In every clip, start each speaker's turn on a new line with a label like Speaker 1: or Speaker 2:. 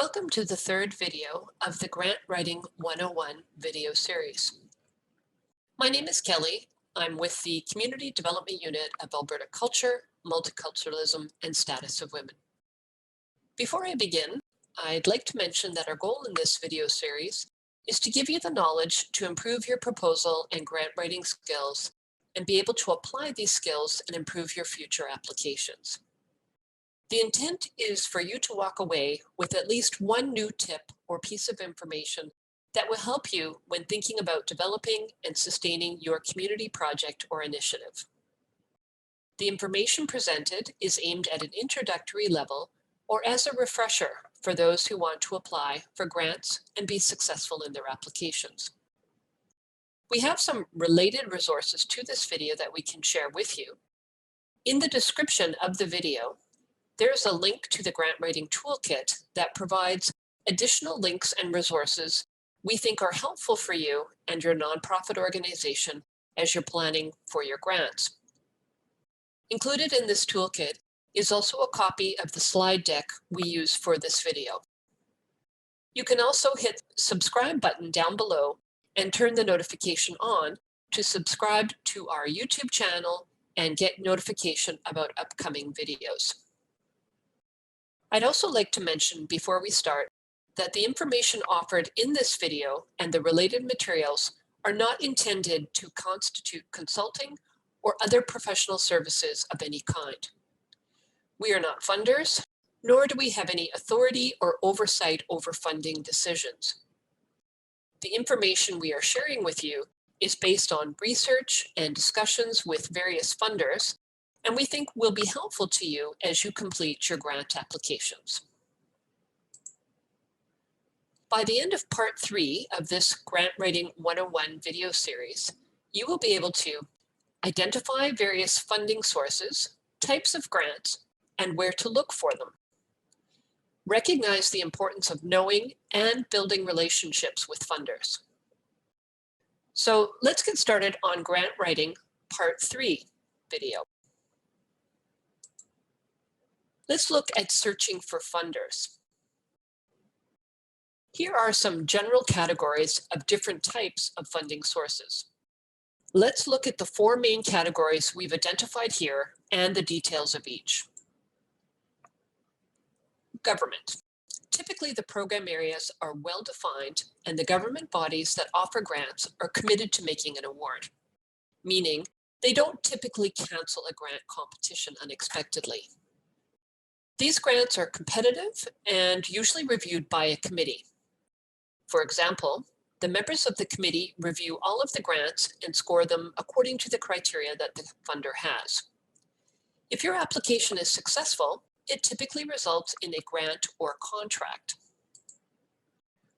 Speaker 1: Welcome to the third video of the Grant Writing 101 video series. My name is Kelly. I'm with the Community Development Unit of Alberta Culture, Multiculturalism, and Status of Women. Before I begin, I'd like to mention that our goal in this video series is to give you the knowledge to improve your proposal and grant writing skills and be able to apply these skills and improve your future applications. The intent is for you to walk away with at least one new tip or piece of information that will help you when thinking about developing and sustaining your community project or initiative. The information presented is aimed at an introductory level or as a refresher for those who want to apply for grants and be successful in their applications. We have some related resources to this video that we can share with you. In the description of the video, there's a link to the Grant Writing Toolkit that provides additional links and resources we think are helpful for you and your nonprofit organization as you're planning for your grants. Included in this toolkit is also a copy of the slide deck we use for this video. You can also hit the subscribe button down below and turn the notification on to subscribe to our YouTube channel and get notification about upcoming videos. I'd also like to mention before we start that the information offered in this video and the related materials are not intended to constitute consulting or other professional services of any kind. We are not funders, nor do we have any authority or oversight over funding decisions. The information we are sharing with you is based on research and discussions with various funders, and we think will be helpful to you as you complete your grant applications. By the end of part 3 of this Grant Writing 101 video series, you will be able to identify various funding sources, types of grants, and where to look for them. Recognize the importance of knowing and building relationships with funders. So let's get started on Grant Writing Part 3 video. Let's look at searching for funders. Here are some general categories of different types of funding sources. Let's look at the 4 main categories we've identified here and the details of each. Government. Typically, the program areas are well defined and the government bodies that offer grants are committed to making an award, meaning they don't typically cancel a grant competition unexpectedly. These grants are competitive and usually reviewed by a committee. For example, the members of the committee review all of the grants and score them according to the criteria that the funder has. If your application is successful, it typically results in a grant or contract.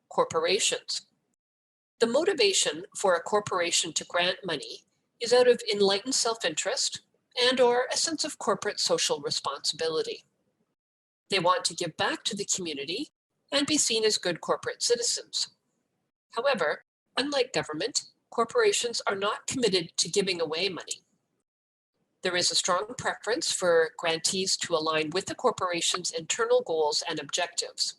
Speaker 1: Corporations. The motivation for a corporation to grant money is out of enlightened self-interest and/or a sense of corporate social responsibility. They want to give back to the community and be seen as good corporate citizens. However, unlike government, corporations are not committed to giving away money. There is a strong preference for grantees to align with the corporation's internal goals and objectives.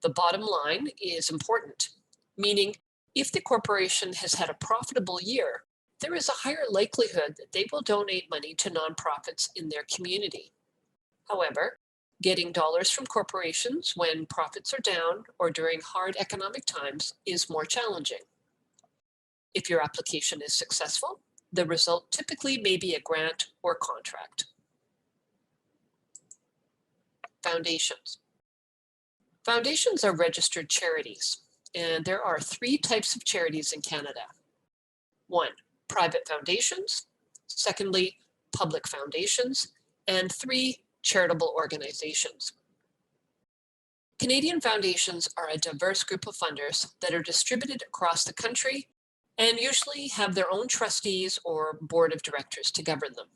Speaker 1: The bottom line is important, meaning if the corporation has had a profitable year, there is a higher likelihood that they will donate money to nonprofits in their community. However, getting dollars from corporations when profits are down or during hard economic times is more challenging. If your application is successful, the result typically may be a grant or contract. Foundations. Foundations are registered charities, and there are 3 types of charities in Canada. 1, private foundations. Secondly, public foundations. And 3, charitable organizations. Canadian foundations are a diverse group of funders that are distributed across the country and usually have their own trustees or board of directors to govern them.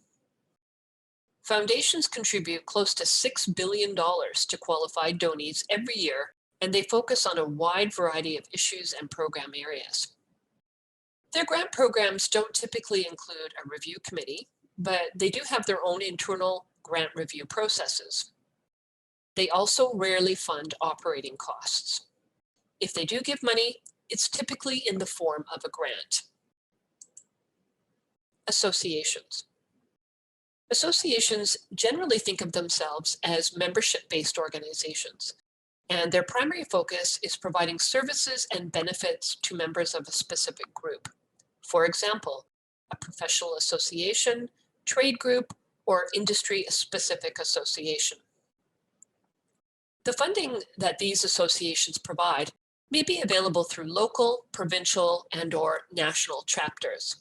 Speaker 1: Foundations contribute close to $6 billion to qualified donees every year, and they focus on a wide variety of issues and program areas. Their grant programs don't typically include a review committee, but they do have their own internal grant review processes. They also rarely fund operating costs. If they do give money, it's typically in the form of a grant. Associations. Associations generally think of themselves as membership-based organizations, and their primary focus is providing services and benefits to members of a specific group. For example, a professional association, trade group, or industry-specific association. The funding that these associations provide may be available through local, provincial, and/or national chapters.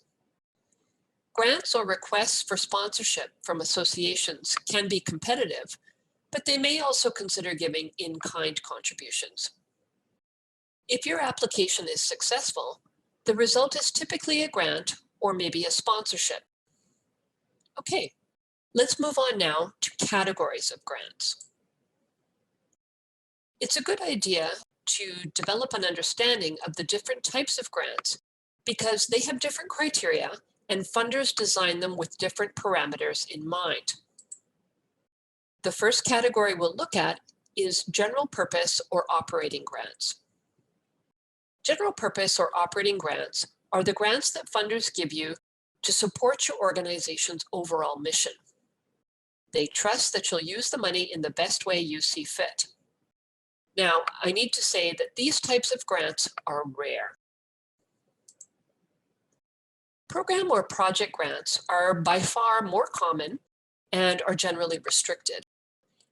Speaker 1: Grants or requests for sponsorship from associations can be competitive, but they may also consider giving in-kind contributions. If your application is successful, the result is typically a grant or maybe a sponsorship. Okay, let's move on now to categories of grants. It's a good idea to develop an understanding of the different types of grants because they have different criteria and funders design them with different parameters in mind. The first category we'll look at is general purpose or operating grants. General purpose or operating grants are the grants that funders give you to support your organization's overall mission. They trust that you'll use the money in the best way you see fit. Now, I need to say that these types of grants are rare. Program or project grants are by far more common and are generally restricted.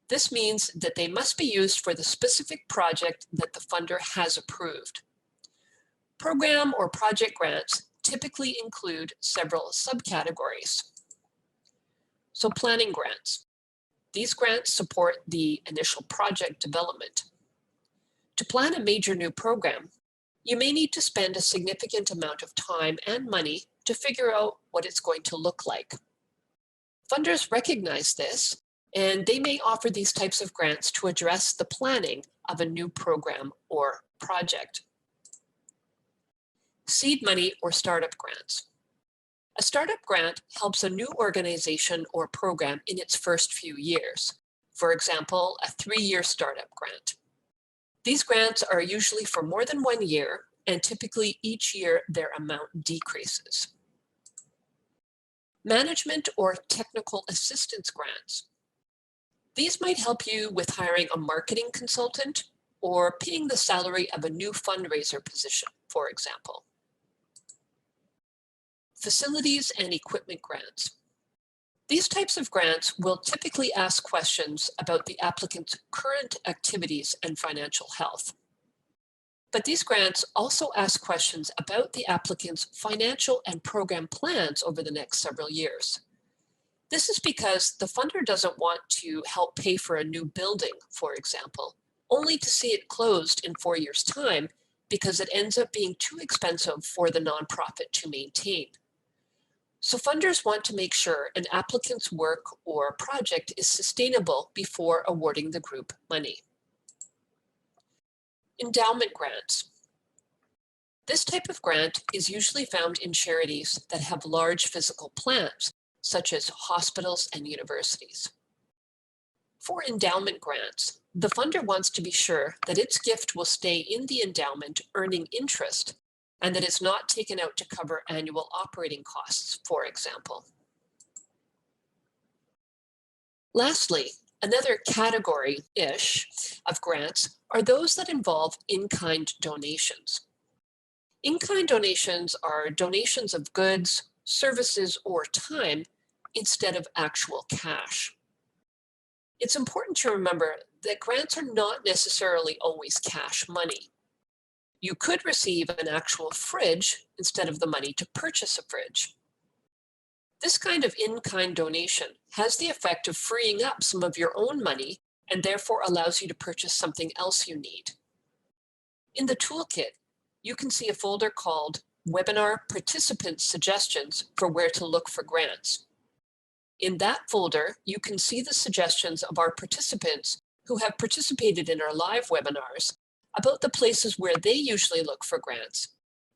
Speaker 1: This means that they must be used for the specific project that the funder has approved. Program or project grants typically include several subcategories. So planning grants. These grants support the initial project development. To plan a major new program, you may need to spend a significant amount of time and money to figure out what it's going to look like. Funders recognize this, and they may offer these types of grants to address the planning of a new program or project. Seed money or startup grants. A startup grant helps a new organization or program in its first few years. For example, a 3-year startup grant. These grants are usually for more than 1 year, and typically each year their amount decreases. Management or technical assistance grants. These might help you with hiring a marketing consultant or paying the salary of a new fundraiser position, for example. Facilities and equipment grants. These types of grants will typically ask questions about the applicant's current activities and financial health. But these grants also ask questions about the applicant's financial and program plans over the next several years. This is because the funder doesn't want to help pay for a new building, for example, only to see it closed in 4 years' time because it ends up being too expensive for the nonprofit to maintain. So funders want to make sure an applicant's work or project is sustainable before awarding the group money. Endowment grants. This type of grant is usually found in charities that have large physical plants, such as hospitals and universities. For endowment grants, the funder wants to be sure that its gift will stay in the endowment earning interest and that it's not taken out to cover annual operating costs, for example. Lastly, another category-ish of grants are those that involve in-kind donations. In-kind donations are donations of goods, services, or time instead of actual cash. It's important to remember that grants are not necessarily always cash money. You could receive an actual fridge instead of the money to purchase a fridge. This kind of in-kind donation has the effect of freeing up some of your own money and therefore allows you to purchase something else you need. In the toolkit, you can see a folder called Webinar Participant Suggestions for where to look for grants. In that folder, you can see the suggestions of our participants who have participated in our live webinars about the places where they usually look for grants,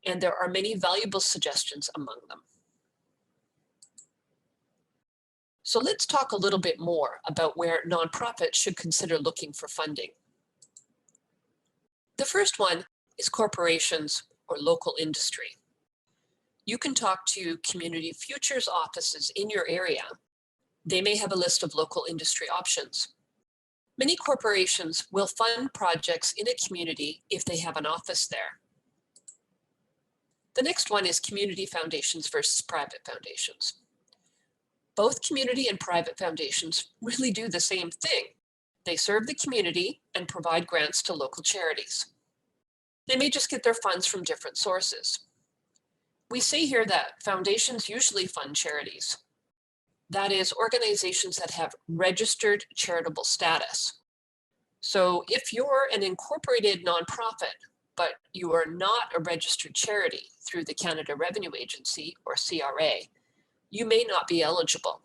Speaker 1: and there are many valuable suggestions among them. So let's talk a little bit more about where nonprofits should consider looking for funding. The first one is corporations or local industry. You can talk to Community Futures offices in your area. They may have a list of local industry options. Many corporations will fund projects in a community if they have an office there. The next one is community foundations versus private foundations. Both community and private foundations really do the same thing. They serve the community and provide grants to local charities. They may just get their funds from different sources. We say here that foundations usually fund charities. That is, organizations that have registered charitable status. So if you're an incorporated nonprofit, but you are not a registered charity through the Canada Revenue Agency or CRA, you may not be eligible.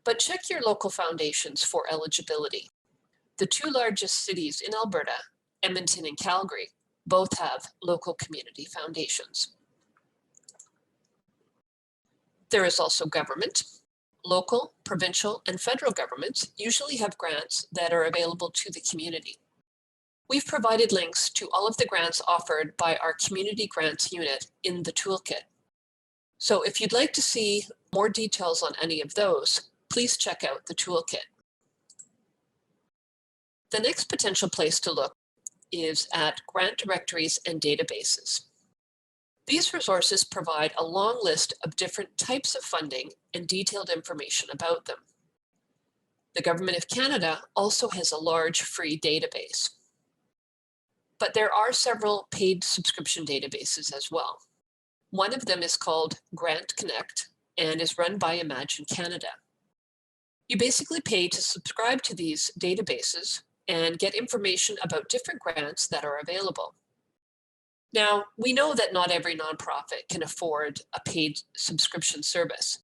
Speaker 1: But check your local foundations for eligibility. The two largest cities in Alberta, Edmonton and Calgary, both have local community foundations. There is also government. Local, provincial, and federal governments usually have grants that are available to the community. We've provided links to all of the grants offered by our Community Grants Unit in the toolkit. So if you'd like to see more details on any of those, please check out the toolkit. The next potential place to look is at grant directories and databases. These resources provide a long list of different types of funding and detailed information about them. The Government of Canada also has a large free database. But there are several paid subscription databases as well. One of them is called Grant Connect and is run by Imagine Canada. You basically pay to subscribe to these databases and get information about different grants that are available. Now, we know that not every nonprofit can afford a paid subscription service,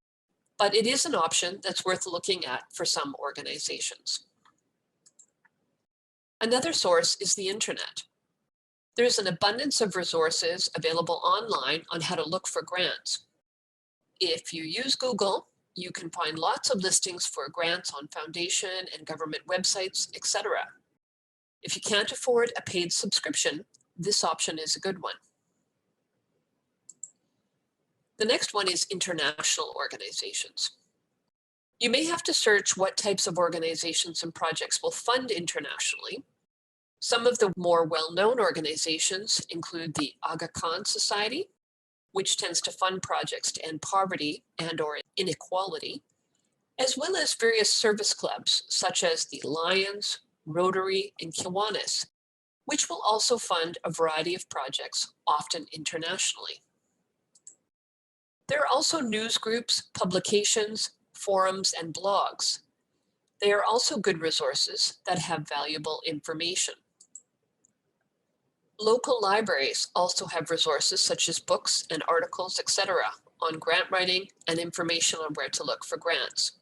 Speaker 1: but it is an option that's worth looking at for some organizations. Another source is the internet. There's an abundance of resources available online on how to look for grants. If you use Google, you can find lots of listings for grants on foundation and government websites, etc. If you can't afford a paid subscription, this option is a good one. The next one is international organizations. You may have to search what types of organizations and projects will fund internationally. Some of the more well-known organizations include the Aga Khan Society, which tends to fund projects to end poverty and/or inequality, as well as various service clubs such as the Lions, Rotary, and Kiwanis, which will also fund a variety of projects, often internationally. There are also news groups, publications, forums, and blogs. They are also good resources that have valuable information. Local libraries also have resources such as books and articles, etc., on grant writing and information on where to look for grants.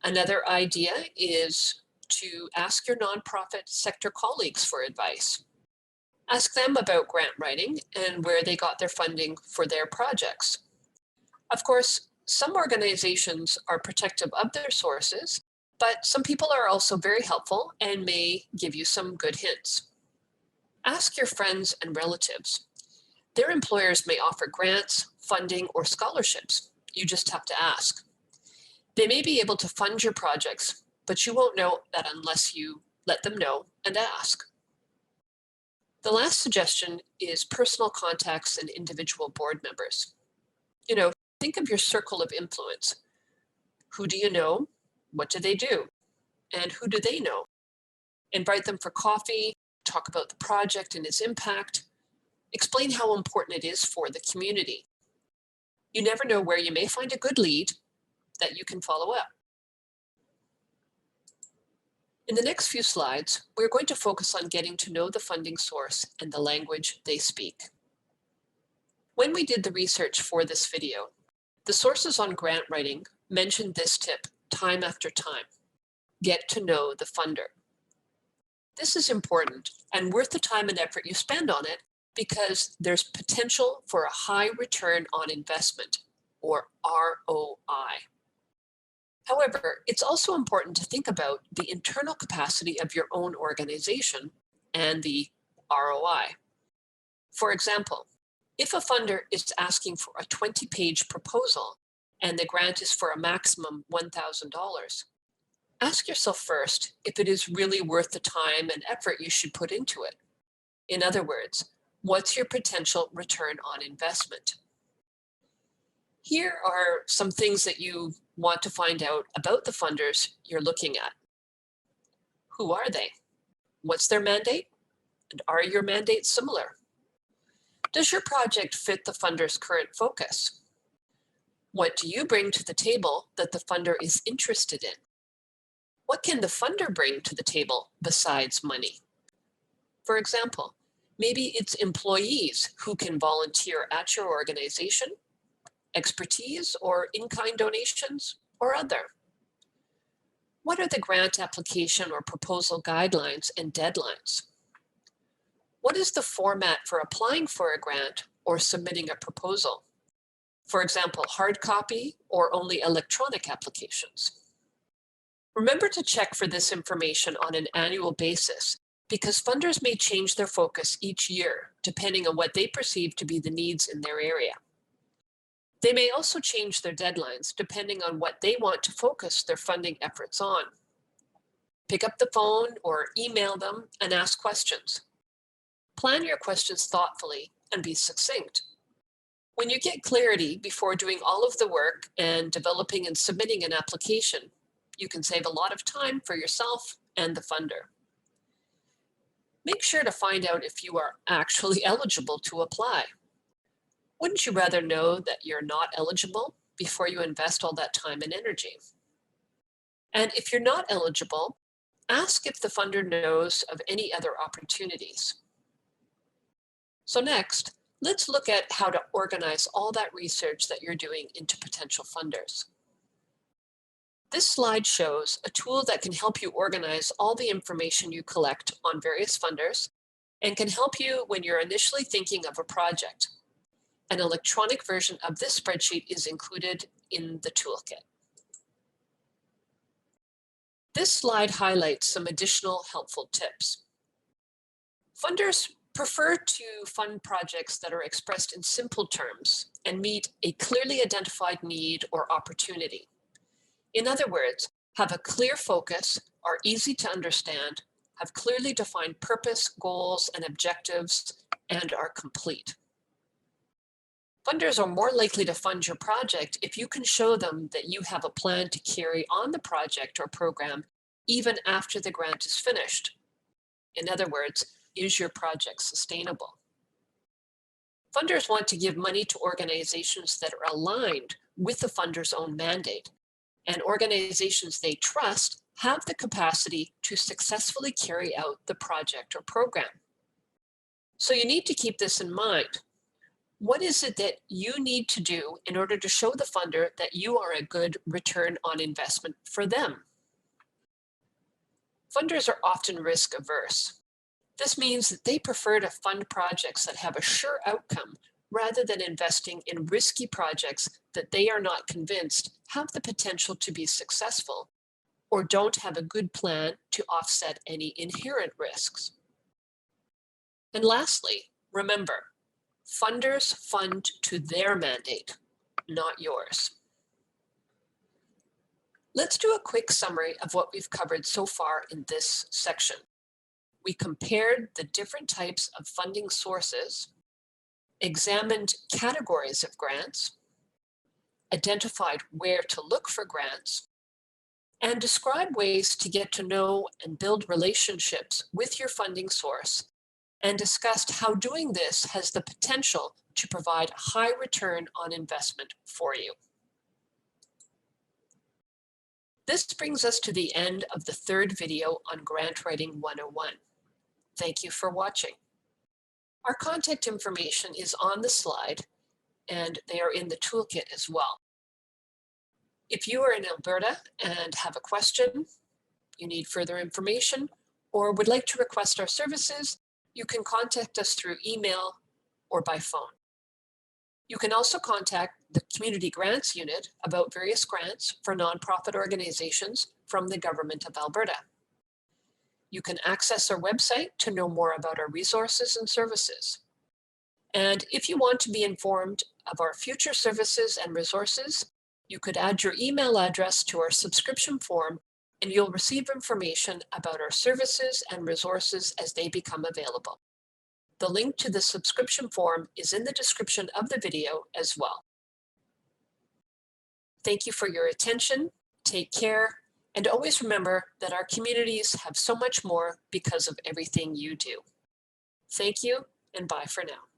Speaker 1: Another idea is to ask your nonprofit sector colleagues for advice. Ask them about grant writing and where they got their funding for their projects. Of course, some organizations are protective of their sources, but some people are also very helpful and may give you some good hints. Ask your friends and relatives. Their employers may offer grants, funding, or scholarships. You just have to ask. They may be able to fund your projects, but you won't know that unless you let them know and ask. The last suggestion is personal contacts and individual board members. Think of your circle of influence. Who do you know? What do they do? And who do they know? Invite them for coffee, talk about the project and its impact, explain how important it is for the community. You never know where you may find a good lead that you can follow up. In the next few slides, we're going to focus on getting to know the funding source and the language they speak. When we did the research for this video, the sources on grant writing mentioned this tip time after time. Get to know the funder. This is important and worth the time and effort you spend on it because there's potential for a high return on investment, or ROI. However, it's also important to think about the internal capacity of your own organization and the ROI. For example, if a funder is asking for a 20-page proposal and the grant is for a maximum $1,000, ask yourself first if it is really worth the time and effort you should put into it. In other words, what's your potential return on investment? Here are some things that you want to find out about the funders you're looking at. Who are they? What's their mandate? And are your mandates similar? Does your project fit the funder's current focus? What do you bring to the table that the funder is interested in? What can the funder bring to the table besides money? For example, maybe it's employees who can volunteer at your organization, expertise or in-kind donations, or other. What are the grant application or proposal guidelines and deadlines? What is the format for applying for a grant or submitting a proposal? For example, hard copy or only electronic applications? Remember to check for this information on an annual basis because funders may change their focus each year depending on what they perceive to be the needs in their area. They may also change their deadlines depending on what they want to focus their funding efforts on. Pick up the phone or email them and ask questions. Plan your questions thoughtfully and be succinct. When you get clarity before doing all of the work and developing and submitting an application, you can save a lot of time for yourself and the funder. Make sure to find out if you are actually eligible to apply. Wouldn't you rather know that you're not eligible before you invest all that time and energy? And if you're not eligible, ask if the funder knows of any other opportunities. So next, let's look at how to organize all that research that you're doing into potential funders. This slide shows a tool that can help you organize all the information you collect on various funders and can help you when you're initially thinking of a project. An electronic version of this spreadsheet is included in the toolkit. This slide highlights some additional helpful tips. Funders prefer to fund projects that are expressed in simple terms and meet a clearly identified need or opportunity. In other words, have a clear focus, are easy to understand, have clearly defined purpose, goals, and objectives, and are complete. Funders are more likely to fund your project if you can show them that you have a plan to carry on the project or program even after the grant is finished. In other words, is your project sustainable? Funders want to give money to organizations that are aligned with the funder's own mandate, and organizations they trust have the capacity to successfully carry out the project or program. So you need to keep this in mind. What is it that you need to do in order to show the funder that you are a good return on investment for them? Funders are often risk averse. This means that they prefer to fund projects that have a sure outcome rather than investing in risky projects that they are not convinced have the potential to be successful or don't have a good plan to offset any inherent risks. And lastly, remember, funders fund to their mandate, not yours. Let's do a quick summary of what we've covered so far in this section. We compared the different types of funding sources, examined categories of grants, identified where to look for grants, and described ways to get to know and build relationships with your funding source, and discussed how doing this has the potential to provide a high return on investment for you. This brings us to the end of the third video on Grant Writing 101. Thank you for watching. Our contact information is on the slide, and they are in the toolkit as well. If you are in Alberta and have a question, you need further information, or would like to request our services, you can contact us through email or by phone. You can also contact the Community Grants Unit about various grants for nonprofit organizations from the Government of Alberta. You can access our website to know more about our resources and services. And if you want to be informed of our future services and resources, you could add your email address to our subscription form and you'll receive information about our services and resources as they become available. The link to the subscription form is in the description of the video as well. Thank you for your attention. Take care. And always remember that our communities have so much more because of everything you do. Thank you and bye for now.